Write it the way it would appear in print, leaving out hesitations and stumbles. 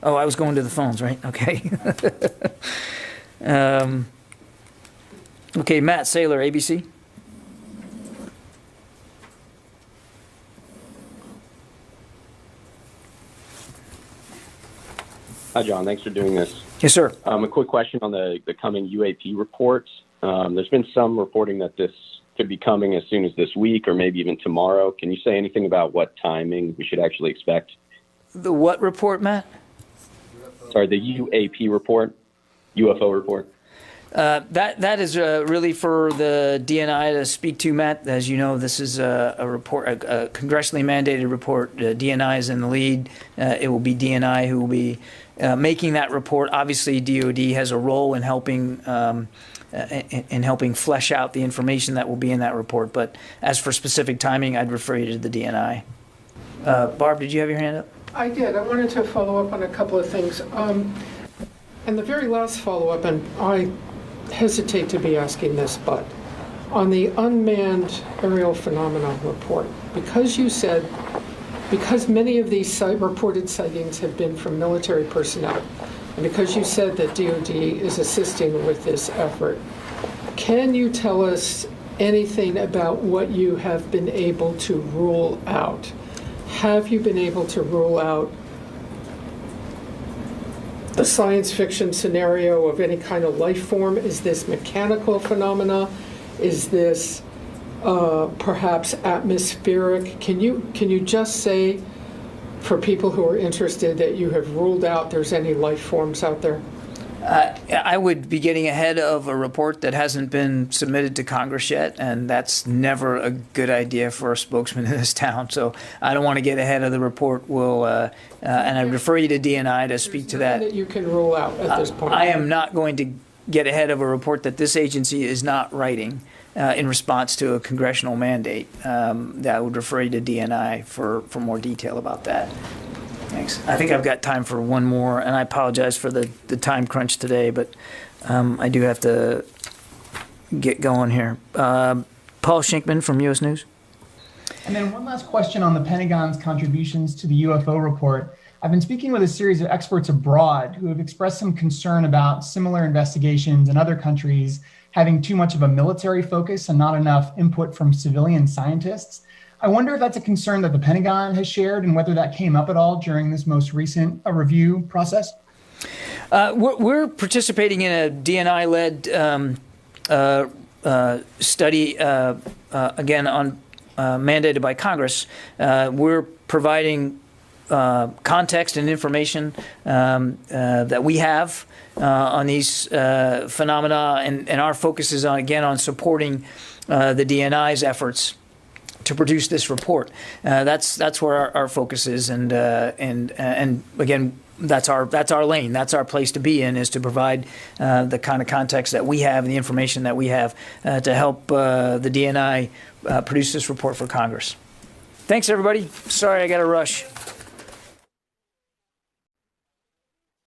Oh, I was going to the phones, right? Okay. Okay, Matt Saylor, ABC. Hi, John. Thanks for doing this. Yes, sir. A quick question on the coming UAP reports. There's been some reporting that this could be coming as soon as this week or maybe even tomorrow. Can you say anything about what timing we should actually expect? The what report, Matt? Sorry, the UAP report, UFO report. That is really for the DNI to speak to, Matt. As you know, this is a report, a congressionally mandated report. DNI is in the lead. It will be DNI who will be making that report. Obviously, DoD has a role in helping flesh out the information that will be in that report. But as for specific timing, I'd refer you to the DNI. Barb, did you have your hand up? I did. I wanted to follow up on a couple of things. And the very last follow-up, and I hesitate to be asking this, but on the unmanned aerial phenomena report, because you said, because many of these reported sightings have been from military personnel, and because you said that DoD is assisting with this effort, can you tell us anything about what you have been able to rule out? Have you been able to rule out a science fiction scenario of any kind of life form? Is this mechanical phenomena? Is this perhaps atmospheric? Can you just say, for people who are interested, that you have ruled out there's any life forms out there? I would be getting ahead of a report that hasn't been submitted to Congress yet, and that's never a good idea for a spokesman in this town. So I don't want to get ahead of the report. And I refer you to DNI to speak to that. That you can rule out at this point. I am not going to get ahead of a report that this agency is not writing in response to a congressional mandate. I would refer you to DNI for more detail about that. Thanks. I think I've got time for one more, and I apologize for the time crunch today, but I do have to get going here. Paul Shinkman from U.S. News. And then one last question on the Pentagon's contributions to the UFO report. I've been speaking with a series of experts abroad who have expressed some concern about similar investigations in other countries having too much of a military focus and not enough input from civilian scientists. I wonder if that's a concern that the Pentagon has shared and whether that came up at all during this most recent review process. We're participating in a DNI-led study, again, mandated by Congress. We're providing context and information that we have on these phenomena, and our focus is on supporting the DNI's efforts to produce this report. That's where our focus is, and again, that's our lane. That's our place to be in, is to provide the kind of context that we have and the information that we have to help the DNI produce this report for Congress. Thanks, everybody. Sorry, I got to rush.